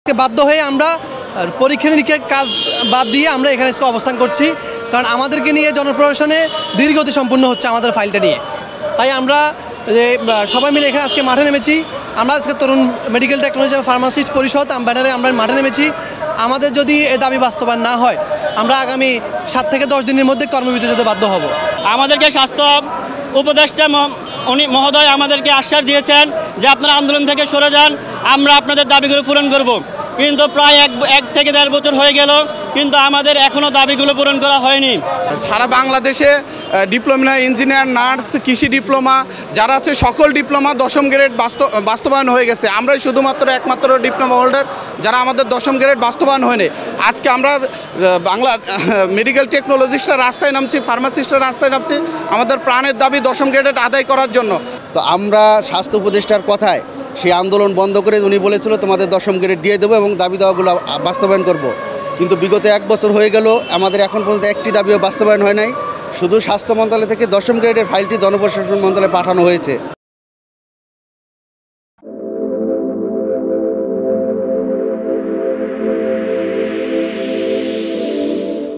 বাধ্য হয়ে আমরা পরীক্ষা নিরীক্ষার কাজ বাদ দিয়ে আমরা এখানে আজকে অবস্থান করছি, কারণ আমাদেরকে নিয়ে জনপ্রশাসনে দীর্ঘগতি সম্পূর্ণ হচ্ছে আমাদের ফাইলটা নিয়ে। তাই আমরা সবাই মিলে এখানে আজকে মাঠে নেমেছি। আমরা আজকে তরুণ মেডিকেল টেকনোলজি ফার্মাসিস্ট পরিষদ ব্যানারে আমরা মাঠে নেমেছি। আমাদের যদি এ দাবি বাস্তবায়ন না হয় আমরা আগামী 7 থেকে 10 দিনের মধ্যে কর্মবিরতি যেতে বাধ্য হব। আমাদেরকে স্বাস্থ্য উপদেষ্টা উনি মহোদয় আমাদেরকে আশ্বাস দিয়েছেন যে আপনারা আন্দোলন থেকে সরে যান, আমরা আপনাদের দাবিগুলো পূরণ করব। কিন্তু প্রায় এক থেকে 1.5 বছর হয়ে গেল, কিন্তু আমাদের এখনও দাবিগুলো পূরণ করা হয়নি। সারা বাংলাদেশে ডিপ্লোমা ইঞ্জিনিয়ার, নার্স, কৃষি ডিপ্লোমা যারা আছে সকল ডিপ্লোমা 10ম গ্রেড বাস্তবায়ন হয়ে গেছে। আমরাই শুধুমাত্র একমাত্র ডিপ্লোমা হোল্ডার যারা আমাদের 10ম গ্রেড বাস্তবায়ন হয়নি। আজকে আমরা বাংলা মেডিকেল টেকনোলজিস্টরা রাস্তায় নামছি, ফার্মাসিস্টরা রাস্তায় নামছি আমাদের প্রাণের দাবি 10ম গ্রেড আদায় করার জন্য। তো আমরা স্বাস্থ্য উপদেষ্টার কথায় সেই আন্দোলন বন্ধ করে উনি বলেছিল তোমাদের 10ম গ্রেড দিয়ে দেবো এবং দাবি দেওয়াগুলো বাস্তবায়ন করব। কিন্তু বিগত 1 বছর হয়ে গেল, আমাদের এখন পর্যন্ত একটি দাবিও বাস্তবায়ন হয় নাই। শুধু স্বাস্থ্য মন্ত্রণালয় থেকে 10ম গ্রেডের ফাইলটি জনপ্রশাসন মন্ত্রণালয়ে পাঠানো হয়েছে।